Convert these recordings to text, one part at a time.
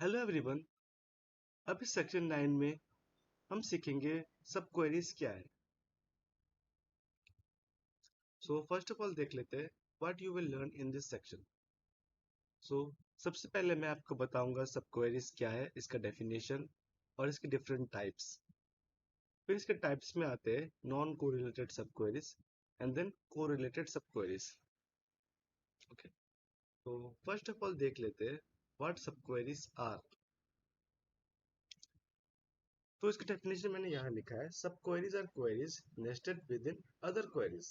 Hello everyone. अब इस section 9 में हम सीखेंगे सब क्वेरीज क्या है। सो फर्स्ट ऑफ ऑल देख लेते हैं what you will learn in this section. So सबसे पहले मैं आपको बताऊंगा सब क्वेरीज क्या है, इसका डेफिनेशन और इसके डिफरेंट टाइप्स। फिर इसके टाइप्स में आते हैं नॉन कोरिलेटेड सब क्वेरीज एंड देन कोरिलेटेड सब क्वेरीज। ओके, तो फर्स्ट ऑफ ऑल देख लेते हैं व्हाट सब क्वेरीज आर। तो इसका डेफिनेशन मैंने यहाँ लिखा है, subqueries are queries nested within other queries.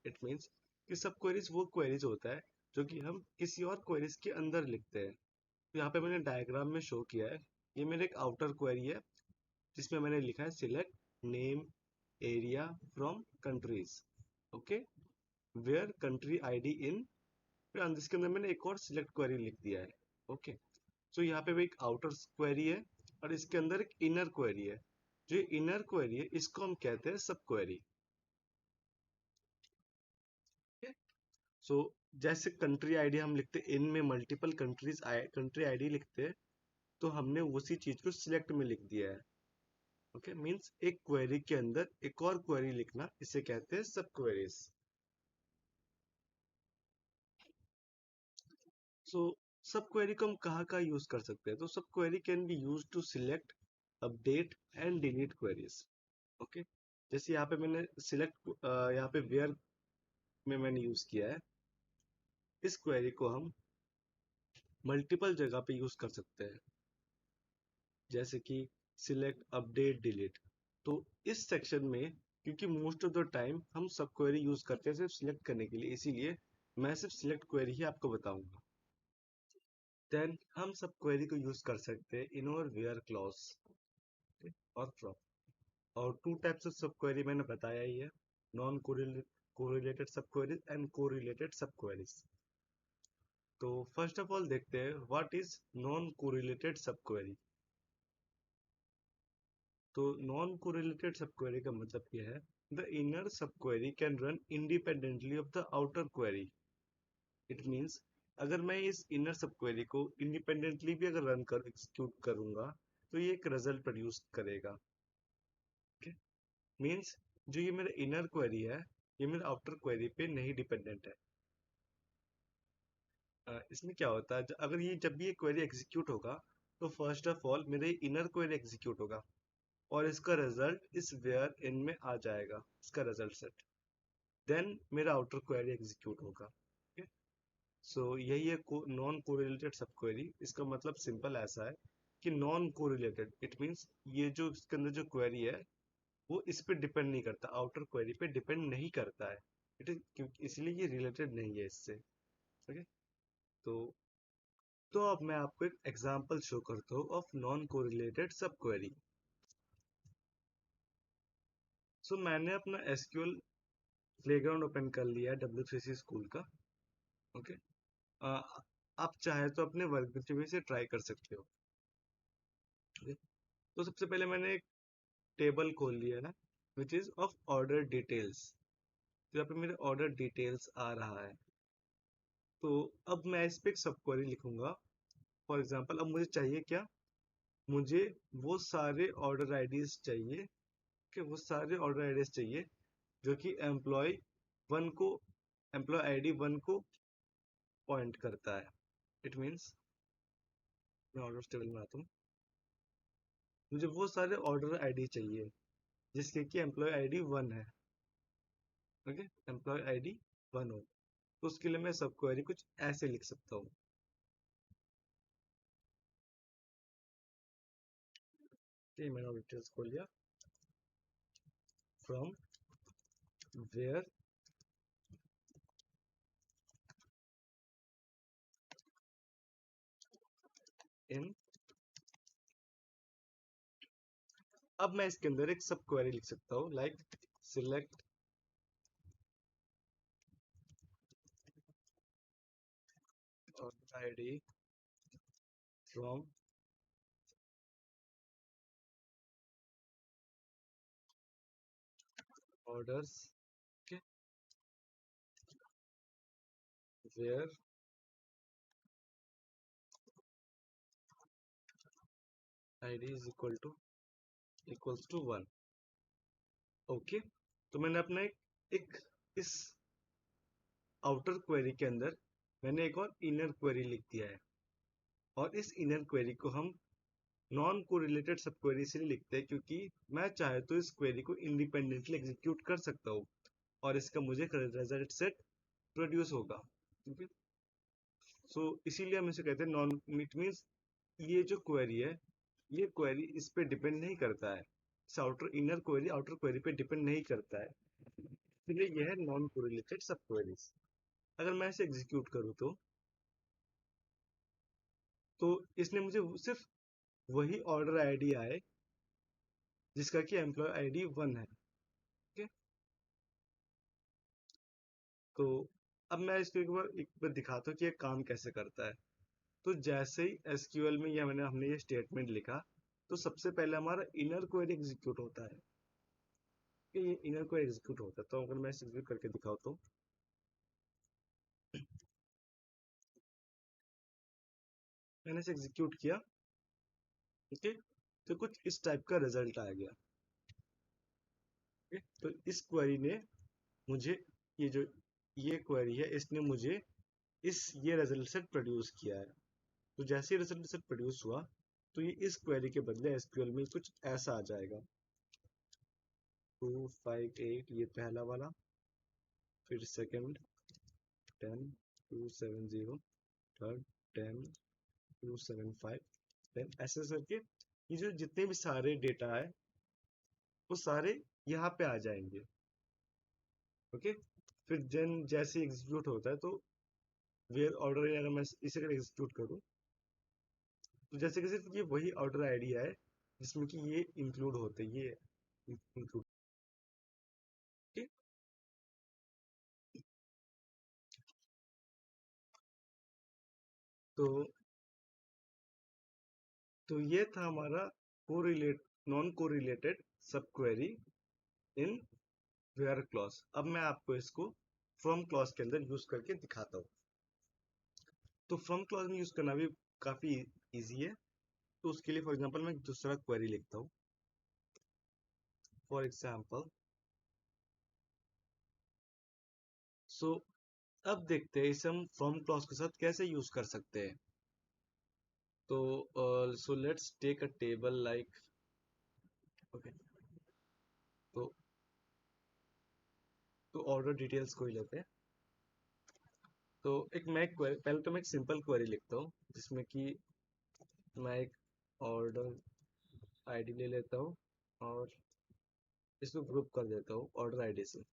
It means कि सब क्वेरीज वो क्वेरीज होता है जो कि हम किसी और क्वेरीज के अंदर लिखते हैं। तो यहाँ पे मैंने डायग्राम में शो किया है, ये मेरे एक आउटर क्वेरी है जिसमें मैंने लिखा है select name area from countries. Okay, where country ID in, फिर जिसके अंदर मैंने एक और सिलेक्ट क्वेरी लिख दिया है। ओके, सो यहाँ पे भी एक आउटर क्वेरी है और इसके अंदर एक इनर क्वेरी है। जो इनर क्वेरी है इसको हम कहते हैं सब क्वेरी। सो जैसे कंट्री आईडी हम लिखते हैं, इनमें मल्टीपल कंट्रीज कंट्री आईडी लिखते हैं, तो हमने उसी चीज को सिलेक्ट में लिख दिया है। ओके, मींस एक क्वेरी के अंदर एक और क्वेरी लिखना, इसे कहते हैं सब क्वेरीज। सो सब क्वेरी को हम कहाँ कहाँ यूज कर सकते हैं? तो subquery can be use to select, update and delete queries. Okay, जैसे यहाँ पे मैंने सिलेक्ट, यहाँ पे वेयर में मैंने यूज किया है। इस क्वेरी को हम मल्टीपल जगह पे यूज कर सकते हैं, जैसे कि सिलेक्ट अपडेट डिलीट। तो इस सेक्शन में, क्योंकि मोस्ट ऑफ द टाइम हम सब क्वेरी यूज करते हैं सिर्फ सिलेक्ट करने के लिए, इसीलिए मैं सिर्फ सिलेक्ट क्वेरी ही आपको बताऊंगा। देन हम सब क्वेरी को यूज कर सकते हैं इन और वेयर क्लॉज और फ्रॉम। और टू टाइप्स ऑफ सब क्वेरी मैंने बताया ही है, नॉन कोरिलेटेड सब क्वेरीज एंड कोरिलेटेड सब क्वेरीज। तो फर्स्ट ऑफ ऑल देखते हैं व्हाट इज नॉन कोरिलेटेड सब क्वेरी। तो नॉन कोरिलेटेड सब क्वेरी का मतलब क्या है? द इनर सब query can run independently of the outer query. It means अगर मैं इस इनर सब क्वेरी को इंडिपेंडेंटली भी अगर रन कर एग्जीक्यूट करूंगा तो ये एक रिजल्ट प्रोड्यूस करेगा। ओके, मींस जो ये मेरा इनर क्वेरी है ये मेरे आउटर क्वेरी पे नहीं डिपेंडेंट है। इसमें क्या होता है, अगर ये जब भी ये क्वेरी एग्जीक्यूट होगा तो फर्स्ट ऑफ ऑल मेरे इनर क्वेरी एग्जीक्यूट होगा और इसका रिजल्ट इस वेयर इन में आ जाएगा, इसका रिजल्ट सेट। देन मेरा आउटर क्वेरी एग्जीक्यूट होगा। सो यही है नॉन कोरिलेटेड सब क्वेरी। इसका मतलब सिंपल ऐसा है कि नॉन कोरिलेटेड इट मींस ये जो इसके अंदर जो क्वेरी है वो इस पे डिपेंड नहीं करता, आउटर क्वेरी पे डिपेंड नहीं करता है। इट इज इसलिए ये रिलेटेड नहीं है इससे। ओके, तो अब मैं आपको एक एग्जांपल शो करता हूँ ऑफ नॉन कोरिलेटेड सब क्वेरी। सो मैंने अपना एसक्यूएल प्लेग्राउंड ओपन कर लिया है W3C स्कूल का। ओके, आप चाहे तो अपने वर्क में से ट्राई कर सकते हो। okay? तो सबसे पहले मैंने एक टेबल खोल लिया है ना, which is of order details. तो यहाँ पे मेरे ऑर्डर डिटेल्स आ रहा है। तो अब मैं इस पे एक सब क्वेरी लिखूंगा। फॉर एग्जांपल अब मुझे चाहिए क्या? मुझे वो सारे ऑर्डर आईडीज चाहिए, कि वो सारे ऑर्डर आईडीज चाहिए जो कि वन को एम्प्लॉय आईडी वन को पॉइंट करता है। इट मीन्स मैं ऑर्डर टेबल में आता हूँ, मुझे वो सारे ऑर्डर आईडी चाहिए जिसके कि एम्प्लॉय आईडी वन है। ओके, एम्प्लॉय आईडी वन हो, तो उसके लिए मैं सब क्वेरी कुछ ऐसे लिख सकता हूँ कि मैंने डिटेल्स खोल लिया, फ्रॉम वेयर इन। अब मैं इसके अंदर एक सब क्वेरी लिख सकता हूँ like select order ID from orders के where id is equals to 1। Okay, तो मैंने अपना एक इस आउटर क्वेरी के अंदर मैंने एक और इनर क्वेरी लिख दिया है, और इस इनर क्वेरी को हम नॉन कोरिलेटेड सब क्वेरी इसलिए लिखते हैं क्योंकि मैं चाहे तो इस क्वेरी को इंडिपेंडेंटली एग्जीक्यूट कर सकता हूँ और इसका मुझे रिजल्ट सेट प्रोड्यूस होगा। ठीक है, सो इसीलिए हम इसे कहते हैं नॉन, इट मीन्स ये जो क्वेरी है, ये क्वेरी इस पे डिपेंड नहीं करता है, इस outer inner query outer query पे डिपेंड नहीं करता है, इसलिए यह है नॉन कोरिलेटेड सब क्वेरीज। अगर मैं इसे एग्जीक्यूट करूँ तो इसने मुझे सिर्फ वही ऑर्डर आईडी आए जिसका कि एम्प्लॉय आईडी 1 है। ओके, तो अब मैं इसको एक बार दिखाता हूँ कि ये काम कैसे करता है। तो जैसे ही एसक्यूएल में ये हमने ये स्टेटमेंट लिखा, तो सबसे पहले हमारा इनर क्वेरी एग्जीक्यूट होता है, कि ये इनर क्वेरी एग्जीक्यूट होता है। तो अगर मैं एग्जीक्यूट करके दिखाऊँ तो मैंने इसे एग्जीक्यूट किया। ठीक है, तो कुछ इस टाइप का रिजल्ट आ गया। ठीक है, तो इस क्वेरी ने मुझे ये जो ये क्वेरी है इसने मुझे ये रिजल्ट सेट प्रोड्यूस किया है। तो जैसे ही रिजल्ट सेट प्रोड्यूस हुआ, तो ये इस क्वेरी के बदले एसक्यूएल में कुछ ऐसा आ जाएगा, 258 ये पहला वाला, फिर सेकंड 10 270, थर्ड 10 275, देन ऐसे करके ये जो जितने भी सारे डेटा है वो सारे यहाँ पे आ जाएंगे। ओके, फिर जन जैसे एग्जीक्यूट होता है तो वेयर ऑर्डर, अगर मैं इसे अगर एग्जीक्यूट करूँ तो जैसे कि सिर्फ ये वही ऑर्डर आइडिया है जिसमें कि ये इंक्लूड होते हैं, ये इंक्लूड। तो ये था हमारा correlate non correlated subquery in where clause. अब मैं आपको इसको फ्रॉम क्लॉज के अंदर यूज करके दिखाता हूँ। तो फ्रॉम क्लॉज में यूज करना भी काफी इजी है। तो उसके लिए फॉर एग्जांपल मैं दूसरा क्वेरी लिखता हूँ। फॉर एग्जांपल, सो अब देखते हैं इसे हम फ्रॉम क्लॉज के साथ कैसे यूज कर सकते हैं। तो so let's take a table like, okay, तो ऑर्डर डिटेल्स को ही लेते हैं। तो पहले तो मैं एक सिंपल क्वेरी लिखता हूँ जिसमें कि मैं एक ऑर्डर आईडी ले लेता हूँ और इसको ग्रुप कर देता हूँ ऑर्डर आईडी से।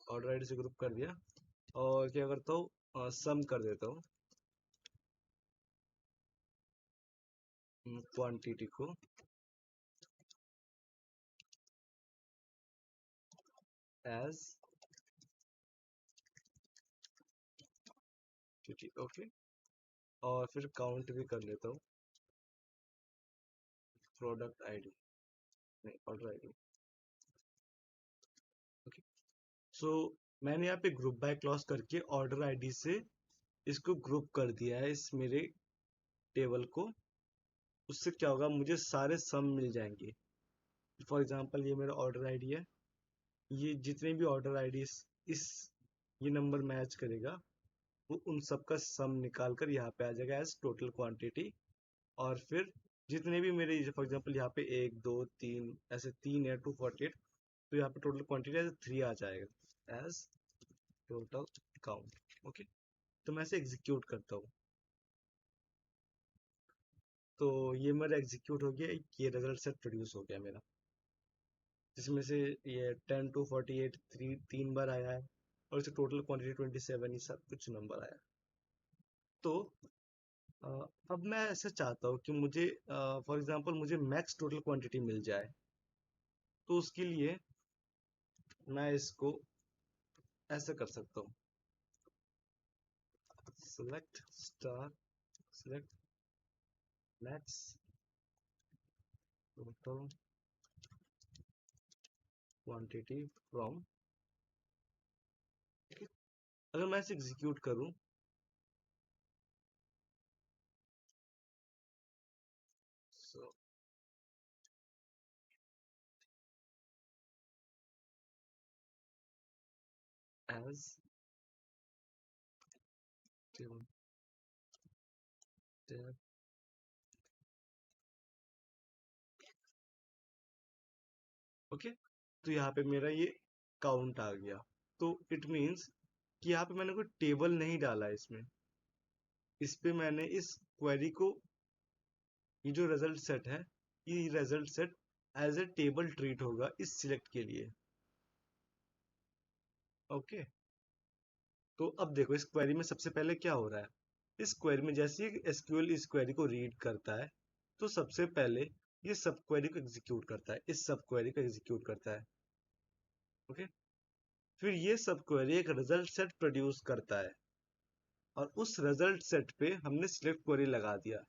ऑर्डर आईडी से ग्रुप कर दिया, और क्या करता हूँ, सम कर देता हूँ क्वांटिटी को एज टी। ओके, और फिर काउंट भी कर लेता हूँ प्रोडक्ट आईडी, नहीं ऑर्डर आईडी। ओके, सो मैंने यहाँ पे ग्रुप बाय क्लॉज करके ऑर्डर आईडी से इसको ग्रुप कर दिया है इस मेरे टेबल को। उससे क्या होगा, मुझे सारे सम मिल जाएंगे। फॉर एग्जांपल ये मेरा ऑर्डर आईडी है, ये जितने भी ऑर्डर आईडी इस ये नंबर मैच करेगा वो उन सब का सम निकाल कर यहाँ पे आ जाएगा एज टोटल क्वांटिटी। और फिर जितने भी मेरे फॉर एग्जांपल यहाँ पे 1 2 3 ऐसे 3 है 248, तो यहाँ पे टोटल क्वांटिटी एज 3 आ जाएगा एज टोटल काउंट। ओके, तो मैं इसे एग्जीक्यूट करता हूँ। तो ये मेरा एग्जीक्यूट हो गया, ये रिजल्ट सेट प्रोड्यूस हो गया मेरा, जिसमें से ये 10 to 48 तीन बार आया है, और इसे टोटल क्वांटिटी 27 ये सब कुछ नंबर आया। तो अ, अब मैं ऐसा चाहता हूँ कि मुझे फॉर एग्जांपल मुझे मैक्स टोटल क्वांटिटी मिल जाए। तो उसके लिए मैं इसको ऐसा कर सकता हूँ, select star, select max total quantity from. अगर मैं इसे एग्जीक्यूट करूँ as tab tab ओके। तो यहाँ पे मेरा ये काउंट आ गया। तो इट मीन्स कि यहाँ पे मैंने कोई टेबल नहीं डाला है इसमें। इस पे मैंने इस क्वेरी को, ये जो रिजल्ट सेट है, ये result set as a table treat होगा इस सिलेक्ट के लिए। ओके। तो अब देखो इस क्वेरी में सबसे पहले क्या हो रहा है। इस क्वेरी में जैसे ही एसक्यूएल इस क्वेरी को रीड करता है, तो सबसे पहले ये सब क्वेरी को एग्जीक्यूट करता है, इस सब क्वेरी को एग्जीक्यूट करता है। ओके। फिर ये सब क्वेरी एक रिजल्ट सेट प्रोड्यूस करता है, और उस रिजल्ट सेट पे हमने सिलेक्ट क्वेरी लगा दिया।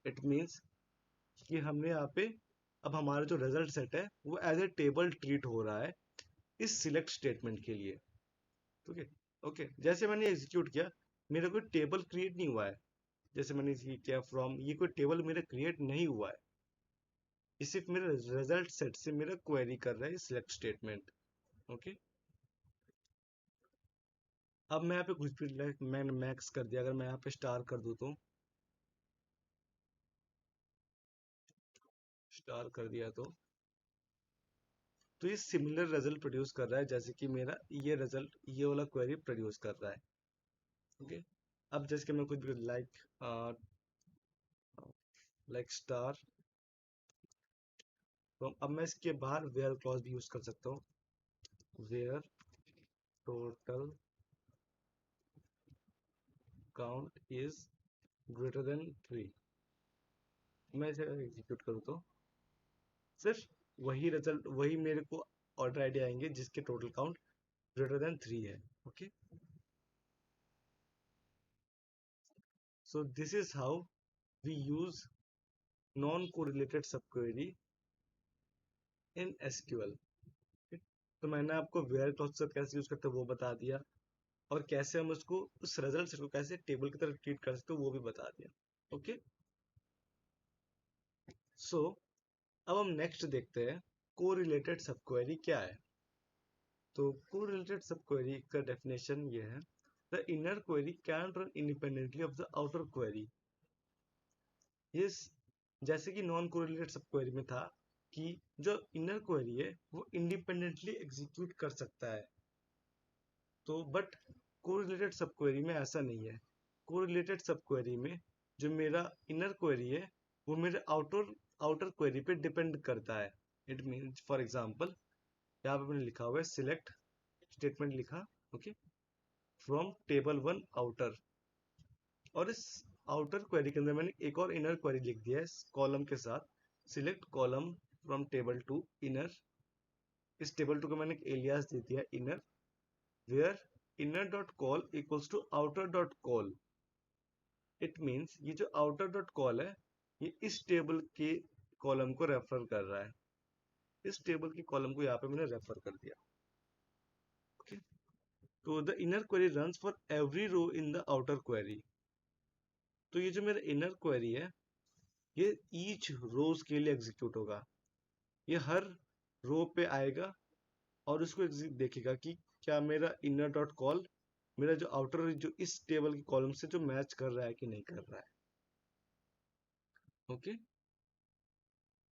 इट मीन्स कि हमने यहाँ पे अब हमारा जो रिजल्ट सेट है वो एज ए टेबल ट्रीट हो रहा है इस सिलेक्ट स्टेटमेंट के लिए। ओके। ओके, जैसे मैंने एग्जीक्यूट किया, मेरा कोई टेबल क्रिएट नहीं हुआ है। जैसे मैंने ये किया फ्रॉम, ये कोई टेबल मेरा क्रिएट नहीं हुआ है। ये सिर्फ मेरे रिजल्ट सेट से मेरा क्वेरी कर रहा है सिलेक्ट स्टेटमेंट। ओके। अब मैं यहाँ पे कुछ भी मैंने मैक्स कर दिया, अगर मैं यहाँ पे स्टार कर दूँ तो, स्टार कर दिया तो ये सिमिलर रिजल्ट प्रोड्यूस कर रहा है जैसे कि मेरा ये रिजल्ट, ये वाला क्वेरी प्रोड्यूस कर रहा है। ओके। अब जैसे कि मैं कुछ भी लाइक स्टार, तो अब मैं इसके बाहर वेयर क्लॉज भी यूज कर सकता हूँ। Where total count is greater than 3। मैं इसे एग्जीक्यूट करूँ तो सिर्फ वही रिजल्ट, वही मेरे को ऑर्डर आईडी आएंगे जिसके टोटल काउंट ग्रेटर देन 3 है। Okay. So this is how we use non correlated subquery in SQL. तो मैंने आपको वेयर क्लॉज कैसे यूज करते हैं वो बता दिया, और कैसे हम उसको उस रिजल्ट सेट को कैसे टेबल की तरह ट्रीट कर सकते हो वो भी बता दिया। ओके। सो अब हम नेक्स्ट देखते हैं कोरिलेटेड सब क्वेरी क्या है। तो कोरिलेटेड सब क्वेरी का डेफिनेशन ये है, the inner query can run independently of the outer query. Yes, जैसे कि नॉन कोरिलेटेड सब क्वेरी में था कि जो इनर क्वेरी है वो इंडिपेंडेंटली एग्जीक्यूट कर सकता है। तो बट कोरिलेटेड सब क्वेरी में ऐसा नहीं है। कोरिलेटेड सब क्वेरी में जो मेरा इनर क्वेरी है वो मेरे आउटर आउटर क्वेरी पे डिपेंड करता है। इट मीन्स फॉर एग्जांपल, यहाँ पे मैंने लिखा हुआ है सिलेक्ट स्टेटमेंट लिखा, okay, from table one outer, और इस आउटर क्वेरी के अंदर मैंने एक और इनर क्वेरी लिख दिया है इस कॉलम के साथ, select column from table two inner. इस टेबल टू को मैंने एक एलियास दे दिया inner, where inner dot call equals to outer dot call। It means ये जो outer dot call है ये इस टेबल के कॉलम को रेफर कर रहा है। इस टेबल की कॉलम को यहाँ पे मैंने रेफर कर दिया। ओके। तो the inner query runs for every row in the outer query. तो ये जो मेरा इनर क्वेरी है ये ईच रोज के लिए एग्जीक्यूट होगा। ये हर रो पे आएगा और उसको देखेगा कि क्या मेरा इनर डॉट कॉल मेरा जो आउटर जो इस टेबल की कॉलम से जो मैच कर रहा है कि नहीं कर रहा है। ओके।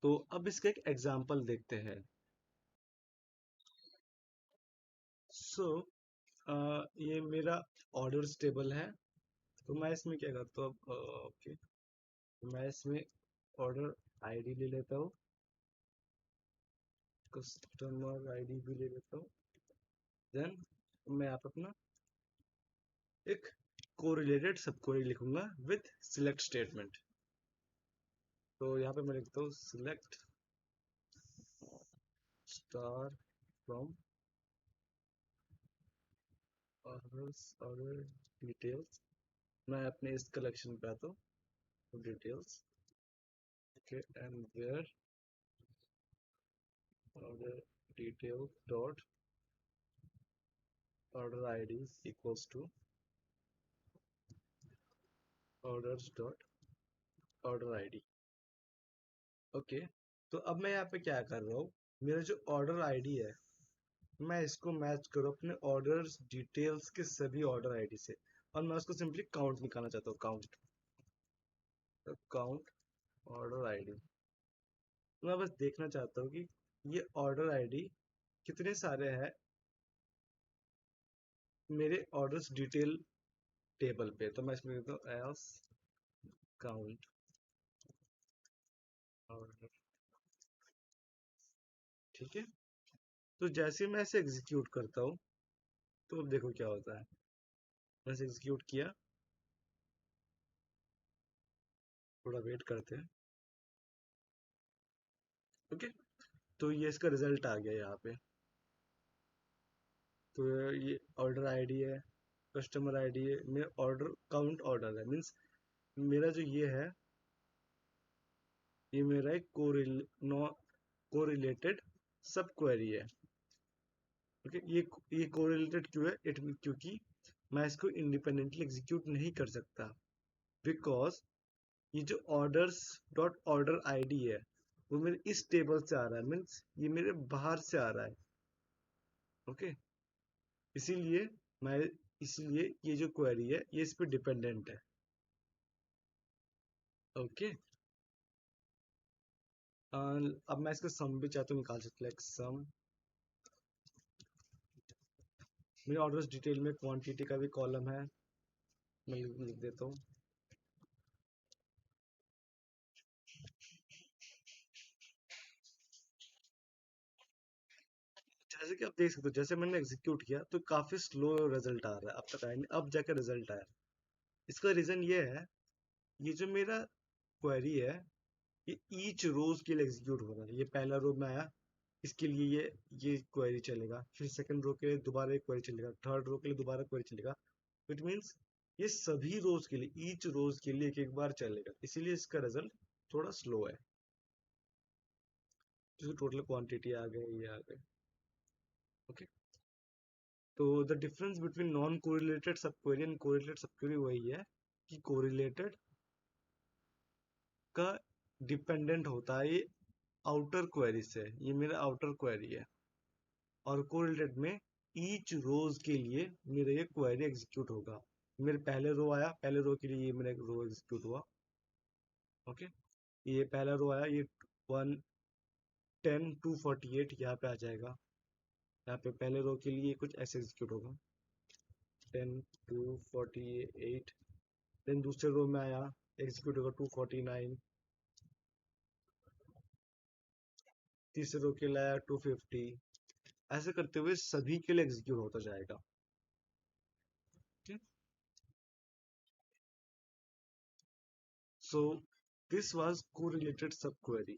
तो अब इसका एक एग्जांपल देखते हैं। सो ये मेरा ऑर्डर्स टेबल है। तो मैं इसमें क्या करता हूँ, ओके, तो मैं इसमें ऑर्डर आईडी ले लेता हूँ, कस्टमर आईडी भी ले लेता हूँ। देन मैं आप अपना एक कोरिलेटेड सब क्वेरी लिखूंगा विथ सिलेक्ट स्टेटमेंट। तो यहाँ पे मैं लिखता हूँ select star from order details. मैं अपने इस कलेक्शन पे आता हूँ details, okay, and where order detail dot order id equals to orders dot order id। Okay. तो अब मैं यहाँ पे क्या कर रहा हूँ, मेरा जो ऑर्डर आईडी है मैं इसको मैच करूँ अपने ऑर्डर्स डिटेल्स के सभी ऑर्डर आईडी से, और मैं उसको सिंपली काउंट निकालना चाहता हूँ, काउंट, काउंट ऑर्डर आईडी। मैं बस देखना चाहता हूँ कि ये ऑर्डर आईडी कितने सारे हैं मेरे ऑर्डर्स डिटेल टेबल पे। तो मैं इसमें लिखता हूँ एल्स काउंट ऑर्डर, ठीक है। तो जैसे मैं इसे एग्जीक्यूट करता हूँ, तो अब देखो क्या होता है। मैंने इसे एग्जीक्यूट किया, थोड़ा वेट करते हैं। ओके, तो ये इसका रिजल्ट आ गया यहाँ पे। तो ये ऑर्डर आईडी है, कस्टमर आईडी है, मेरा ऑर्डर काउंट ऑर्डर है, मीन्स मेरा जो ये है, ये मेरा एक कोरिलेटेड सब क्वेरी है। ओके, ये कोरिलेटेड क्यों है? क्योंकि मैं इसको इंडिपेंडेंटली एग्जीक्यूट नहीं कर सकता, बिकॉज ये जो ऑर्डर्स डॉट ऑर्डर आईडी है वो मेरे इस टेबल से आ रहा है, मीन्स ये मेरे बाहर से आ रहा है। ओके, इसीलिए मैं इसलिए ये जो क्वेरी है ये इस पे डिपेंडेंट है। ओके, अब मैं इसका सम भी चाहता हूँ निकाल सकता हूँ, सम। मेरे ऑर्डर्स डिटेल में क्वांटिटी का भी कॉलम है, मैं लिख देता हूँ। जैसे कि आप देख सकते हो, जैसे मैंने एग्जीक्यूट किया तो काफी स्लो रिजल्ट आ रहा है, अब तक आया नहीं, अब जाकर रिजल्ट आया। इसका रीजन ये है, ये जो मेरा क्वेरी है ये ईच रोज के लिए एग्जीक्यूट हो रहा है। ये पहला रो में आया, इसके लिए ये क्वेरी चलेगा, फिर सेकंड रो के लिए दोबारा एक क्वेरी चलेगा, थर्ड रो के लिए दोबारा क्वेरी चलेगा। इट मीन्स ये सभी रोज के लिए, ईच रोज के लिए एक एक बार चलेगा, इसीलिए इसका रिजल्ट थोड़ा स्लो है। तो टोटल क्वांटिटी आ गई, ये आ गए। ओके, तो the difference between non correlated सब क्वेरी एंड कोरिलेटेड सब क्वेरी वही है कि कोरिलेटेड का डिपेंडेंट होता है ये आउटर क्वेरी से, ये मेरा आउटर क्वेरी है, और कोरिलेटेड में ईच रोज के लिए मेरा ये क्वेरी एग्जीक्यूट होगा। मेरे पहले रो आया, पहले रो के लिए ये मेरा रो एग्जीक्यूट हुआ। ओके, ये पहला रो आया, ये 1 10 248 यहाँ पे आ जाएगा। यहाँ पे पहले रो के लिए कुछ ऐसे एग्जीक्यूट होगा, 10 248। देन दूसरे रो में आया, एग्जीक्यूट होगा 249। तीसरे रो के लिए आया 250। ऐसे करते हुए सभी के लिए एग्जीक्यूट होता जाएगा। सो दिस वाज कोरिलेटेड सब क्वेरी।